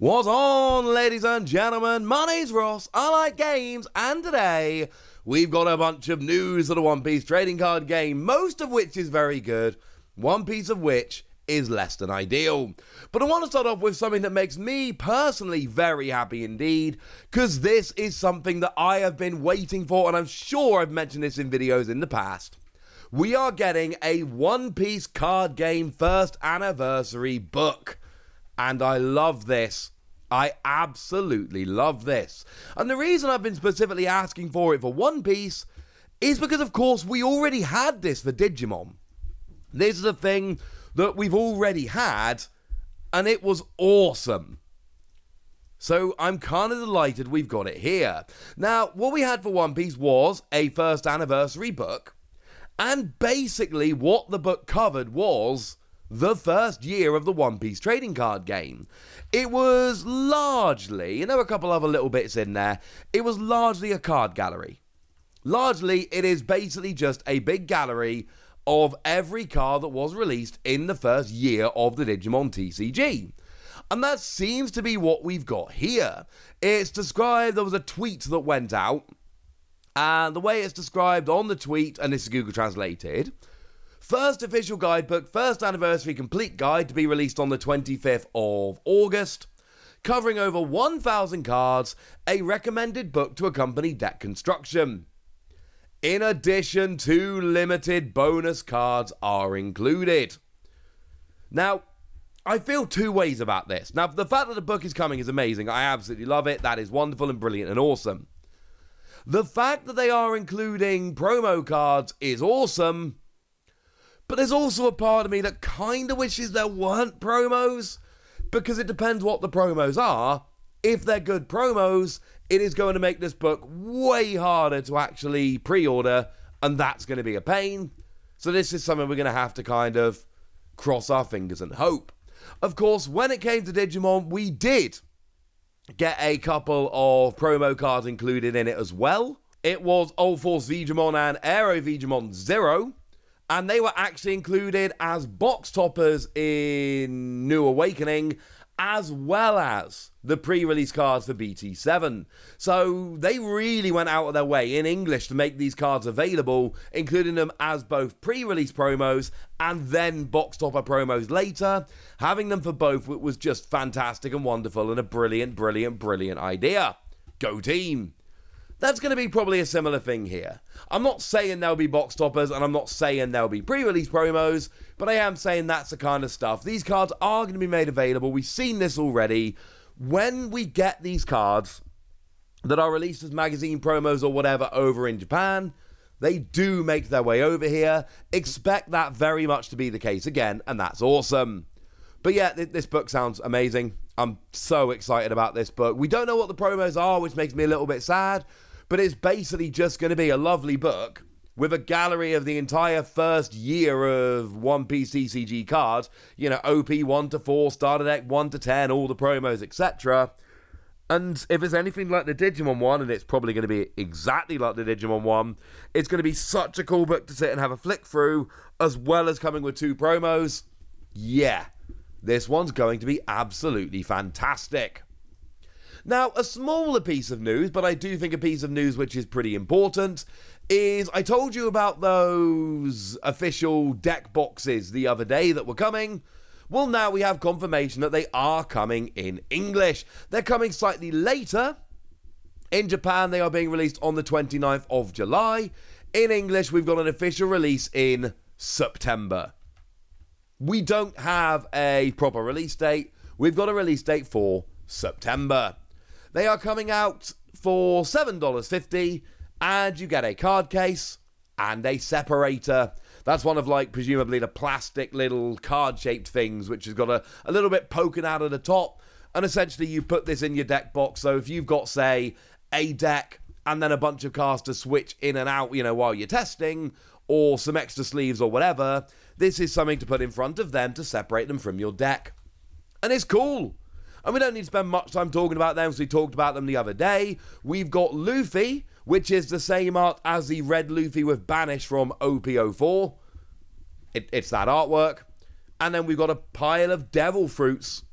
What's on, ladies and gentlemen? My name's Ross, I like games, and today we've got a bunch of news for the One Piece trading card game, most of which is very good, one piece of which is less than ideal. But I want to start off with something that makes me personally very happy indeed, because this is something that I have been waiting for, and I'm sure I've mentioned this in videos in the past. We are getting a One Piece card game first anniversary book. And I love this. I absolutely love this. And the reason I've been specifically asking for it for One Piece is because, of course, we already had this for Digimon. This is a thing that we've already had, and it was awesome. So I'm kind of delighted we've got it here. Now, what we had for One Piece was a first anniversary book, and basically what the book covered was the first year of the One Piece trading card game. It was largely, and there were a couple other little bits in there, it was largely a card gallery. Largely, it is basically just a big gallery of every card that was released in the first year of the Digimon TCG. And that seems to be what we've got here. It's described, there was a tweet that went out, and the way it's described on the tweet, and this is Google translated: first official guidebook, first anniversary complete guide to be released on the 25th of August, covering over 1,000 cards, a recommended book to accompany deck construction. In addition to limited bonus cards are included. Now, I feel two ways about this. Now, the fact that the book is coming is amazing. I absolutely love it. That is wonderful and brilliant and awesome. The fact that they are including promo cards is awesome. But there's also a part of me that kind of wishes there weren't promos, because it depends what the promos are. If they're good promos, it is going to make this book way harder to actually pre-order, and that's going to be a pain. So this is something we're going to have to kind of cross our fingers and hope. Of course, when it came to Digimon, we did get a couple of promo cards included in it as well. It was Old Force Vegemon and Aero Vegemon Zero. And they were actually included as box toppers in New Awakening, as well as the pre-release cards for BT7. So they really went out of their way in English to make these cards available, including them as both pre-release promos and then box topper promos later. Having them for both was just fantastic and wonderful, and a brilliant, brilliant, brilliant idea. Go team! That's going to be probably a similar thing here. I'm not saying there'll be box toppers, and I'm not saying there'll be pre-release promos, but I am saying that's the kind of stuff. These cards are going to be made available. We've seen this already. When we get these cards that are released as magazine promos or whatever over in Japan, they do make their way over here. Expect that very much to be the case again, and that's awesome. But yeah, this book sounds amazing. I'm so excited about this book. We don't know what the promos are, which makes me a little bit sad. But it's basically just going to be a lovely book with a gallery of the entire first year of One Piece TCG cards. You know, OP 1 to 4, starter deck 1 to 10, all the promos, etc. And if it's anything like the Digimon one, and it's probably going to be exactly like the Digimon one, it's going to be such a cool book to sit and have a flick through, as well as coming with 2 promos. Yeah, this one's going to be absolutely fantastic. Now, a smaller piece of news, but I do think a piece of news which is pretty important, is I told you about those official deck boxes the other day that were coming. Well, now we have confirmation that they are coming in English. They're coming slightly later. In Japan, they are being released on the 29th of July. In English, we've got an official release in September. We don't have a proper release date. We've got a release date for September. They are coming out for $7.50, and you get a card case and a separator. That's one of, like, presumably the plastic little card-shaped things, which has got a little bit poking out of the top. And essentially, you put this in your deck box. So if you've got, say, a deck and then a bunch of cards to switch in and out, you know, while you're testing, or some extra sleeves or whatever, this is something to put in front of them to separate them from your deck. And it's cool. And we don't need to spend much time talking about them, because we talked about them the other day. We've got Luffy, which is the same art as the red Luffy with Banish from OP04. It's that artwork. And then we've got a pile of devil fruits.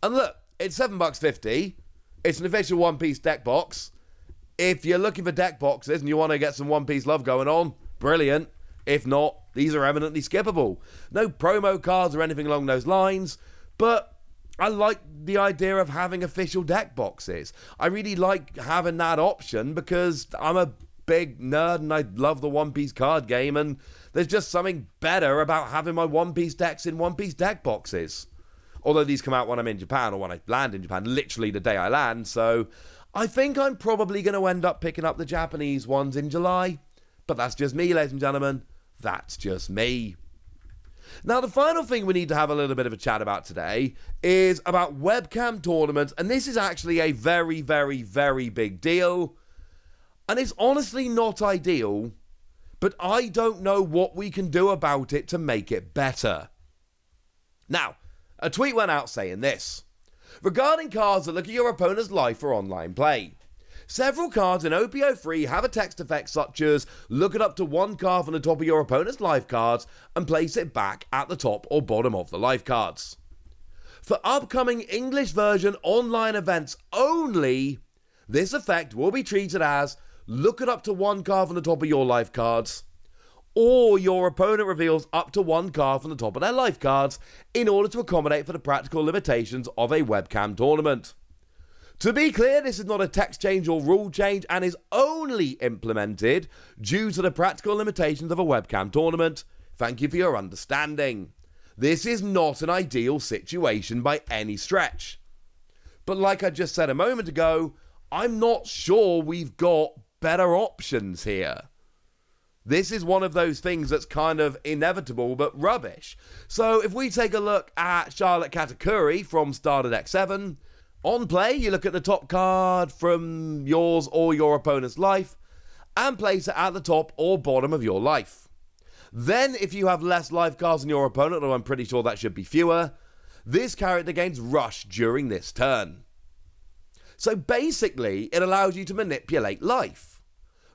And look, it's $7.50. It's an official One Piece deck box. If you're looking for deck boxes and you want to get some One Piece love going on, brilliant. If not, these are eminently skippable. No promo cards or anything along those lines, but I like the idea of having official deck boxes. I really like having that option because I'm a big nerd and I love the One Piece card game, and there's just something better about having my One Piece decks in One Piece deck boxes. Although these come out when I'm in Japan or when I land in Japan, literally the day I land, so I think I'm probably going to end up picking up the Japanese ones in July. But that's just me, ladies and gentlemen. That's just me. Now, the final thing we need to have a little bit of a chat about today is about webcam tournaments, and this is actually a very, very, very big deal. And it's honestly not ideal, but I don't know what we can do about it to make it better. Now, a tweet went out saying this: regarding cards that look at your opponent's life for online play. Several cards in OPO3 have a text effect such as look at up to one card from the top of your opponent's life cards and place it back at the top or bottom of the life cards. For upcoming English version online events only, this effect will be treated as look at up to one card from the top of your life cards, or your opponent reveals up to one card from the top of their life cards in order to accommodate for the practical limitations of a webcam tournament. To be clear, this is not a text change or rule change and is only implemented due to the practical limitations of a webcam tournament. Thank you for your understanding. This is not an ideal situation by any stretch. But like I just said a moment ago, I'm not sure we've got better options here. This is one of those things that's kind of inevitable but rubbish. So if we take a look at Charlotte Katakuri from Starter Deck 7, on play, you look at the top card from yours or your opponent's life and place it at the top or bottom of your life. Then, if you have less life cards than your opponent, or I'm pretty sure that should be fewer, this character gains Rush during this turn. So basically, it allows you to manipulate life.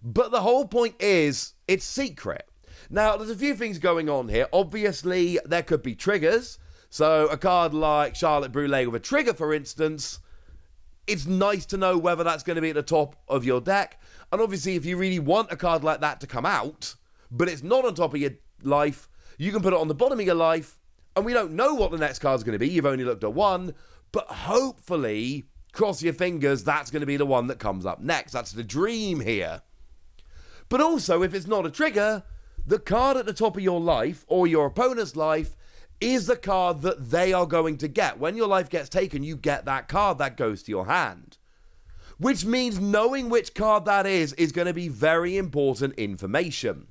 But the whole point is, it's secret. Now, there's a few things going on here. Obviously, there could be triggers. So a card like Charlotte Brûlée with a trigger, for instance, it's nice to know whether that's going to be at the top of your deck. And obviously, if you really want a card like that to come out, but it's not on top of your life, you can put it on the bottom of your life, and we don't know what the next card's going to be. You've only looked at one, but hopefully, cross your fingers, that's going to be the one that comes up next. That's the dream here. But also, if it's not a trigger, the card at the top of your life, or your opponent's life, is the card that they are going to get. When your life gets taken, you get that card that goes to your hand. Which means knowing which card that is going to be very important information.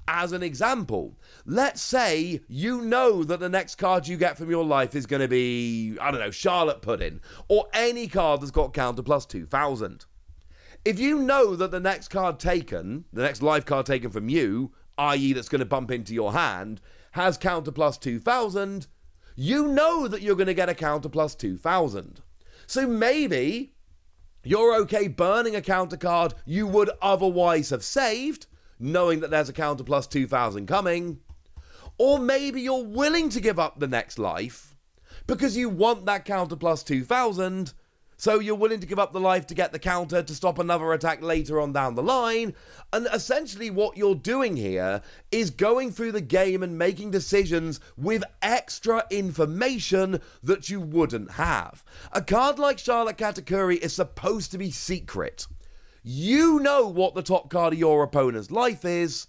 As an example, let's say you know that the next card you get from your life is going to be, I don't know, Charlotte Pudding, or any card that's got counter plus 2,000. If you know that the next card taken, the next life card taken from you, i.e. that's going to bump into your hand, has counter plus 2,000, you know that you're going to get a counter plus 2,000. So maybe you're okay burning a counter card you would otherwise have saved, knowing that there's a counter plus 2,000 coming, or maybe you're willing to give up the next life because you want that counter plus 2,000, so you're willing to give up the life to get the counter to stop another attack later on down the line. And essentially what you're doing here is going through the game and making decisions with extra information that you wouldn't have. A card like Charlotte Katakuri is supposed to be secret. You know what the top card of your opponent's life is,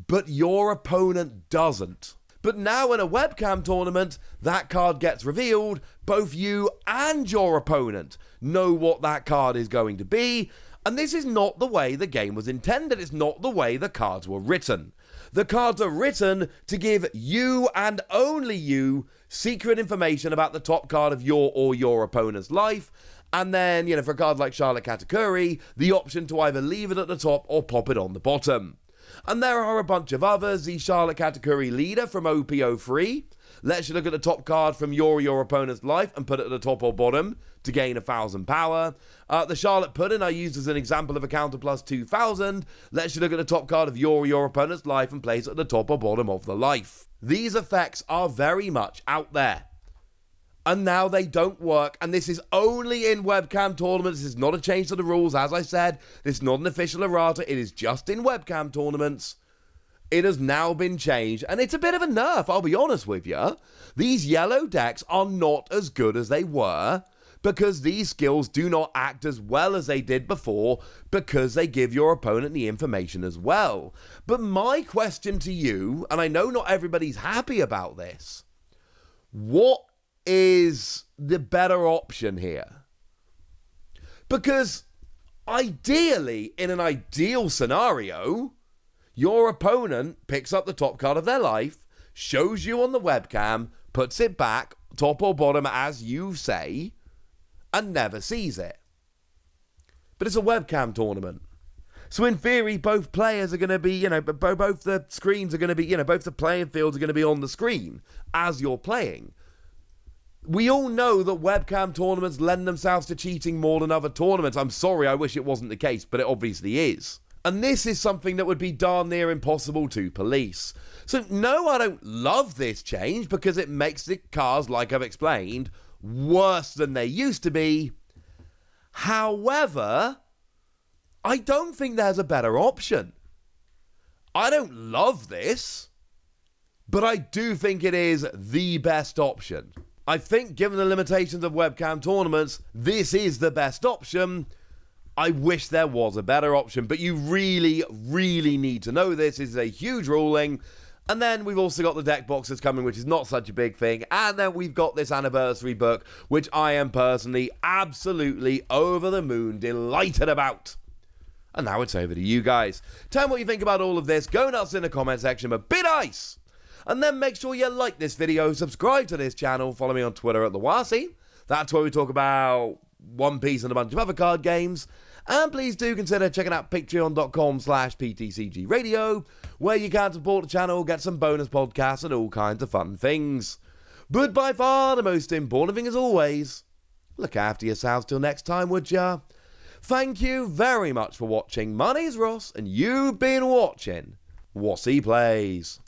but your opponent doesn't. But now in a webcam tournament, that card gets revealed. Both you and your opponent know what that card is going to be. And this is not the way the game was intended. It's not the way the cards were written. The cards are written to give you and only you secret information about the top card of your or your opponent's life. And then, for a card like Charlotte Katakuri, the option to either leave it at the top or pop it on the bottom. And there are a bunch of others. The Charlotte Katakuri Leader from OPO3 lets you look at the top card from your opponent's life and put it at the top or bottom to gain 1,000 power. The Charlotte Pudding I used as an example of a counter plus 2,000 lets you look at the top card of your opponent's life and place it at the top or bottom of the life. These effects are very much out there. And now they don't work. And this is only in webcam tournaments. This is not a change to the rules. As I said, this is not an official errata. It is just in webcam tournaments. It has now been changed. And it's a bit of a nerf, I'll be honest with you. These yellow decks are not as good as they were because these skills do not act as well as they did before because they give your opponent the information as well. But my question to you, and I know not everybody's happy about this, what is the better option here? Because ideally, in an ideal scenario, your opponent picks up the top card of their life, shows you on the webcam, puts it back, top or bottom as you say, and never sees it. But it's a webcam tournament. So in theory, both players are going to be, both the screens are going to be, both the playing fields are going to be on the screen as you're playing. We all know that webcam tournaments lend themselves to cheating more than other tournaments. I'm sorry, I wish it wasn't the case, but it obviously is. And this is something that would be darn near impossible to police. So no, I don't love this change because it makes the cards, like I've explained, worse than they used to be. However, I don't think there's a better option. I don't love this, but I do think it is the best option. I think given the limitations of webcam tournaments, this is the best option. I wish there was a better option, but you really, really need to know this. This is a huge ruling. And then we've also got the deck boxes coming, which is not such a big thing. And then we've got this anniversary book, which I am personally absolutely over the moon delighted about. And now it's over to you guys. Tell me what you think about all of this. Go nuts in the comment section, but be nice. And then make sure you like this video, subscribe to this channel, follow me on Twitter at TheWasi. That's where we talk about One Piece and a bunch of other card games. And please do consider checking out patreon.com/PTCG Radio, where you can support the channel, get some bonus podcasts and all kinds of fun things. But by far the most important thing as always, look after yourselves till next time, would ya? Thank you very much for watching. My name's Ross, and you've been watching Wasi Plays.